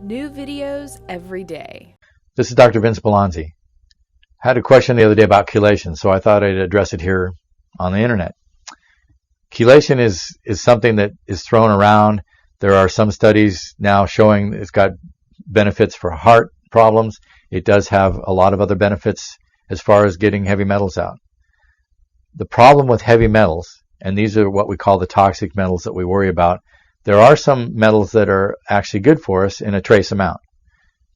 New videos every day. This is Dr. Vincent Bellonzi. I had a question the other day about chelation, so I thought I'd address it here on the internet. Chelation is something that is thrown around. There are some studies now showing it's got benefits for heart problems. It does have a lot of other benefits as far as getting heavy metals out. The problem with heavy metals, and these are what we call the toxic metals that we worry about, there are some metals that are actually good for us in a trace amount.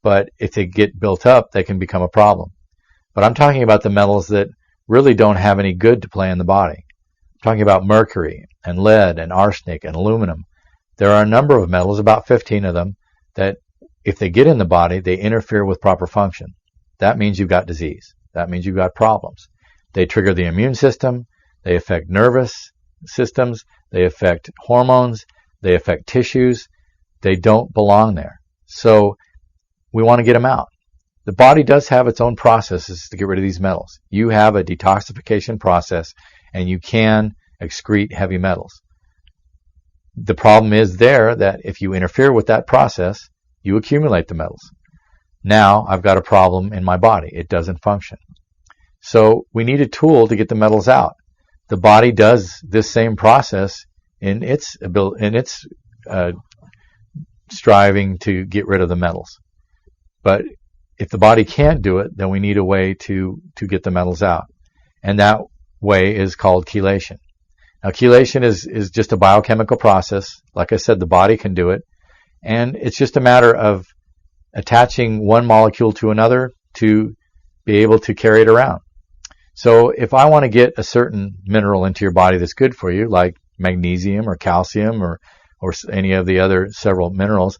But if they get built up, they can become a problem. But I'm talking about the metals that really don't have any good to play in the body. I'm talking about mercury and lead and arsenic and aluminum. There are a number of metals, about 15 of them, that if they get in the body, they interfere with proper function. That means you've got disease. That means you've got problems. They trigger the immune system. They affect nervous systems. They affect hormones. They affect tissues. They don't belong there. So we want to get them out. The body does have its own processes to get rid of these metals. You have a detoxification process, and you can excrete heavy metals. The problem is there that if you interfere with that process, you accumulate the metals. Now I've got a problem in my body. It doesn't function. So we need a tool to get the metals out. The body does this same process in its striving to get rid of the metals. But if the body can't do it, then we need a way to get the metals out. And that way is called chelation. Now, chelation is just a biochemical process. Like I said, the body can do it. And it's just a matter of attaching one molecule to another to be able to carry it around. So if I want to get a certain mineral into your body that's good for you, like magnesium or calcium or any of the other several minerals,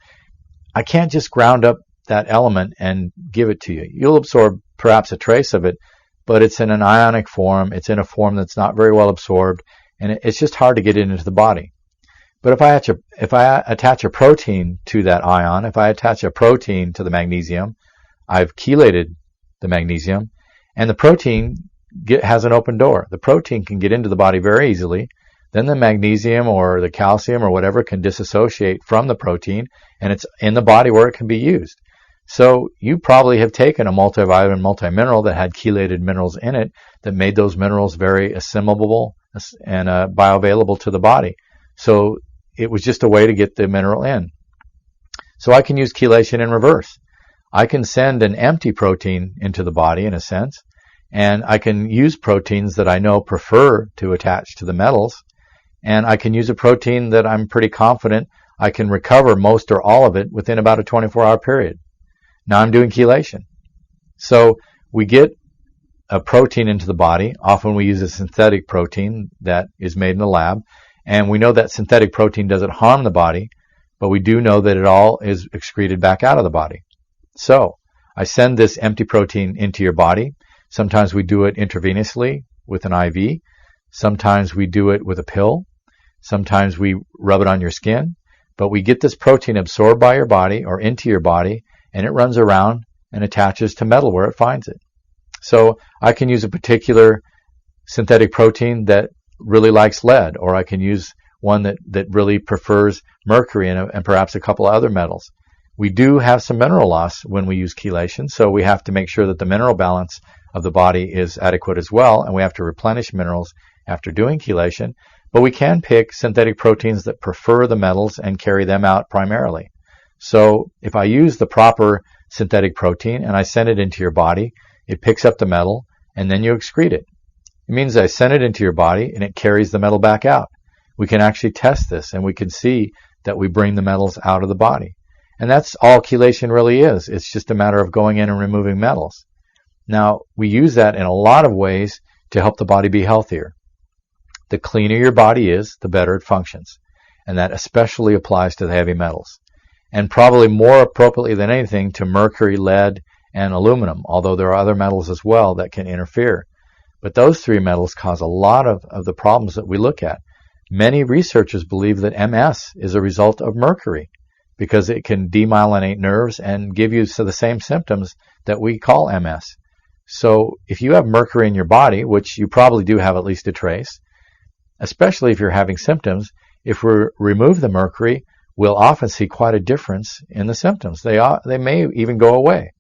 I can't just ground up that element and give it to you. You'll absorb perhaps a trace of it, but it's in an ionic form. It's in a form that's not very well absorbed, and it's just hard to get it into the body. But if I attach a protein to that ion, if I attach a protein to the magnesium, I've chelated the magnesium, and the protein has an open door. The protein can get into the body very easily. Then the magnesium or the calcium or whatever can disassociate from the protein, and it's in the body where it can be used. So you probably have taken a multivitamin, multimineral that had chelated minerals in it that made those minerals very assimilable and bioavailable to the body. So it was just a way to get the mineral in. So I can use chelation in reverse. I can send an empty protein into the body in a sense, and I can use proteins that I know prefer to attach to the metals, and I can use a protein that I'm pretty confident I can recover most or all of it within about a 24-hour period. Now I'm doing chelation. So we get a protein into the body. Often we use a synthetic protein that is made in a lab, and we know that synthetic protein doesn't harm the body, but we do know that it all is excreted back out of the body. So I send this empty protein into your body. Sometimes we do it intravenously with an IV. Sometimes we do it with a pill. Sometimes we rub it on your skin. But we get this protein absorbed by your body or into your body, and it runs around and attaches to metal where it finds it. So I can use a particular synthetic protein that really likes lead, or I can use one that really prefers mercury and perhaps a couple of other metals. We do have some mineral loss when we use chelation, so we have to make sure that the mineral balance of the body is adequate as well, and we have to replenish minerals after doing chelation. But we can pick synthetic proteins that prefer the metals and carry them out primarily. So if I use the proper synthetic protein and I send it into your body, it picks up the metal and then you excrete it. It means I send it into your body and it carries the metal back out. We can actually test this and we can see that we bring the metals out of the body. And that's all chelation really is. It's just a matter of going in and removing metals. Now, we use that in a lot of ways to help the body be healthier. The cleaner your body is, the better it functions. And that especially applies to the heavy metals. And probably more appropriately than anything to mercury, lead, and aluminum, although there are other metals as well that can interfere. But those three metals cause a lot of the problems that we look at. Many researchers believe that MS is a result of mercury because it can demyelinate nerves and give you the same symptoms that we call MS. So if you have mercury in your body, which you probably do have at least a trace, especially if you're having symptoms, if we remove the mercury, we'll often see quite a difference in the symptoms. They may even go away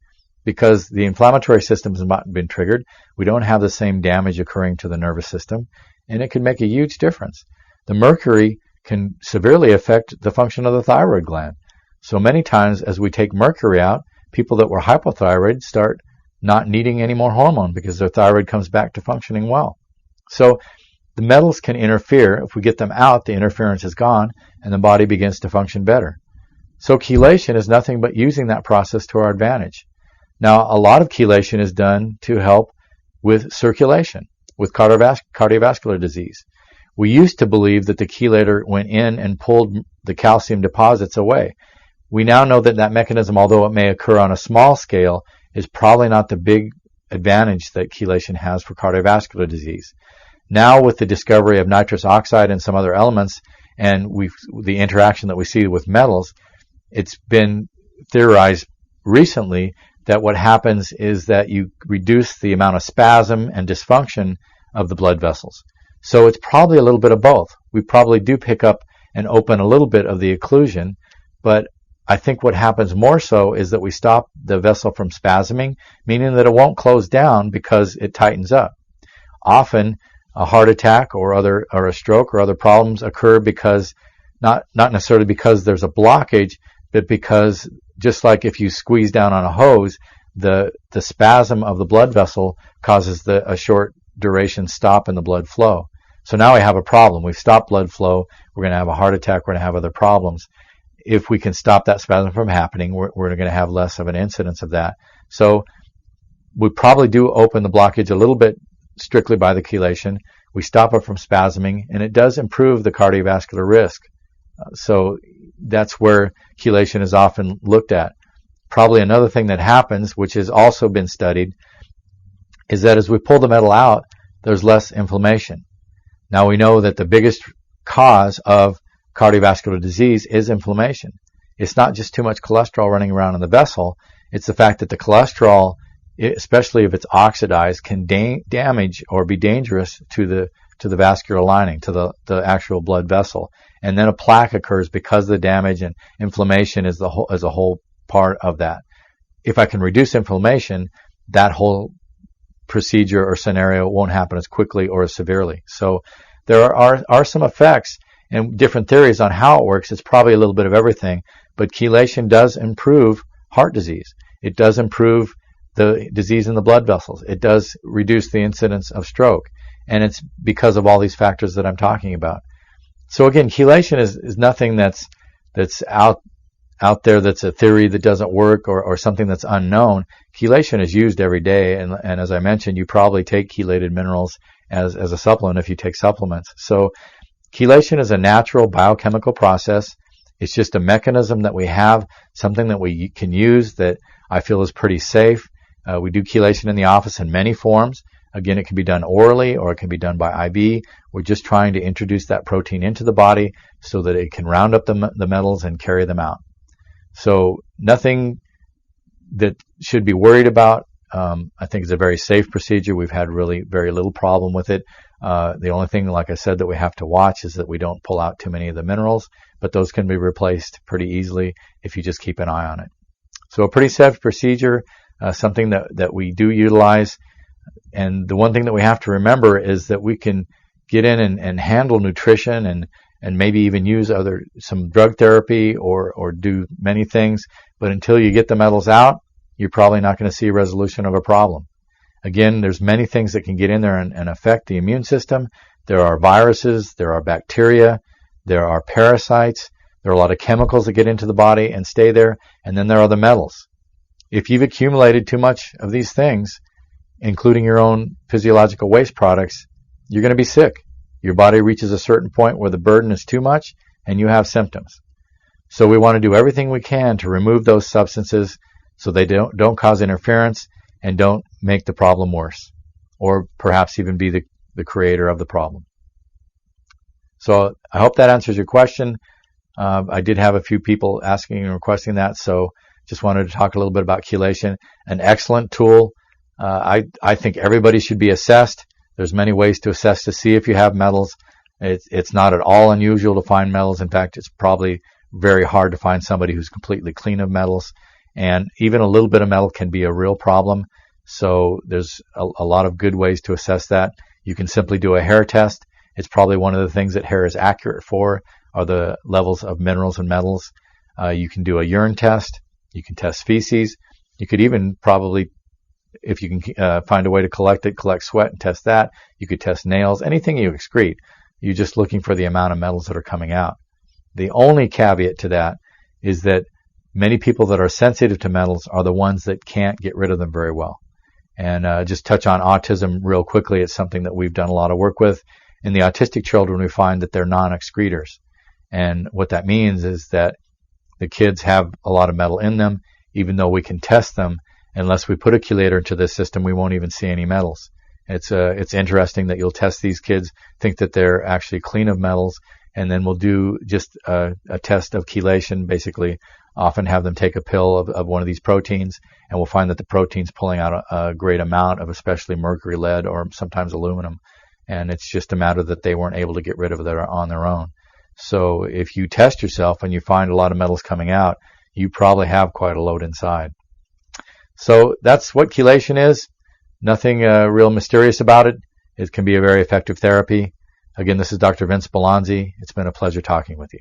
because the inflammatory system has not been triggered. We don't have the same damage occurring to the nervous system, and it can make a huge difference. The mercury can severely affect the function of the thyroid gland. So many times as we take mercury out, people that were hypothyroid start not needing any more hormone because their thyroid comes back to functioning well. So the metals can interfere. If we get them out, the interference is gone, and the body begins to function better. So chelation is nothing but using that process to our advantage. Now, a lot of chelation is done to help with circulation, with cardiovascular disease. We used to believe that the chelator went in and pulled the calcium deposits away. We now know that that mechanism, although it may occur on a small scale, is probably not the big advantage that chelation has for cardiovascular disease. Now, with the discovery of nitrous oxide and some other elements, and the interaction that we see with metals, it's been theorized recently that what happens is that you reduce the amount of spasm and dysfunction of the blood vessels. So it's probably a little bit of both. We probably do pick up and open a little bit of the occlusion, but I think what happens more so is that we stop the vessel from spasming, meaning that it won't close down because it tightens up. Often, a heart attack or a stroke or other problems occur because not necessarily because there's a blockage, but because just like if you squeeze down on a hose, the spasm of the blood vessel causes a short duration stop in the blood flow. So now we have a problem. We've stopped blood flow. We're going to have a heart attack. We're going to have other problems. If we can stop that spasm from happening, we're going to have less of an incidence of that. So we probably do open the blockage a little bit strictly by the chelation. We stop it from spasming, and it does improve the cardiovascular risk. So that's where chelation is often looked at. Probably another thing that happens, which has also been studied, is that as we pull the metal out, there's less inflammation. Now we know that the biggest cause of cardiovascular disease is inflammation. It's not just too much cholesterol running around in the vessel. It's the fact that the cholesterol, especially if it's oxidized, can damage or be dangerous to the vascular lining, to the actual blood vessel. And then a plaque occurs because the damage and inflammation is a whole part of that. If I can reduce inflammation, that whole procedure or scenario won't happen as quickly or as severely. So there are some effects and different theories on how it works. It's probably a little bit of everything, but chelation does improve heart disease. It does improve the disease in the blood vessels. It does reduce the incidence of stroke, and it's because of all these factors that I'm talking about. So again, chelation is nothing that's out there that's a theory that doesn't work or something that's unknown. Chelation is used every day, and as I mentioned, you probably take chelated minerals as a supplement if you take supplements. So chelation is a natural biochemical process. It's just a mechanism that we have, something that we can use that I feel is pretty safe. We do chelation in the office in many forms. Again, it can be done orally or it can be done by IV. We're just trying to introduce that protein into the body so that it can round up the metals and carry them out. So nothing that should be worried about. I think it's a very safe procedure. We've had really very little problem with it. The only thing, like I said, that we have to watch is that we don't pull out too many of the minerals, but those can be replaced pretty easily if you just keep an eye on it. So a pretty safe procedure, something that we do utilize. And the one thing that we have to remember is that we can get in and handle nutrition and maybe even use some drug therapy or do many things. But until you get the metals out, you're probably not going to see a resolution of a problem. Again, there's many things that can get in there and affect the immune system. There are viruses, there are bacteria, there are parasites, there are a lot of chemicals that get into the body and stay there, and then there are the metals. If you've accumulated too much of these things, including your own physiological waste products, you're going to be sick. Your body reaches a certain point where the burden is too much and you have symptoms. So we want to do everything we can to remove those substances so they don't cause interference and don't make the problem worse, or perhaps even be the creator of the problem. So I hope that answers your question. I did have a few people asking and requesting that, so just wanted to talk a little bit about chelation. An excellent tool. I think everybody should be assessed. There's many ways to assess to see if you have metals. It's not at all unusual to find metals. In fact, it's probably very hard to find somebody who's completely clean of metals. And even a little bit of metal can be a real problem. So there's a lot of good ways to assess that. You can simply do a hair test. It's probably one of the things that hair is accurate for, are the levels of minerals and metals. You can do a urine test. You can test feces. You could even probably, if you can find a way to collect sweat and test that. You could test nails, anything you excrete. You're just looking for the amount of metals that are coming out. The only caveat to that is that many people that are sensitive to metals are the ones that can't get rid of them very well. And just touch on autism real quickly. It's something that we've done a lot of work with. In the autistic children, we find that they're non-excretors. And what that means is that the kids have a lot of metal in them, even though we can test them. Unless we put a chelator into the system, we won't even see any metals. It's interesting that you'll test these kids, think that they're actually clean of metals, and then we'll do just a test of chelation, basically often have them take a pill of one of these proteins, and we'll find that the protein's pulling out a great amount of especially mercury, lead, or sometimes aluminum. And it's just a matter that they weren't able to get rid of it on their own. So if you test yourself and you find a lot of metals coming out, you probably have quite a load inside. So that's what chelation is. Nothing real mysterious about it. It can be a very effective therapy. Again, this is Dr. Vince Bellonzi. It's been a pleasure talking with you.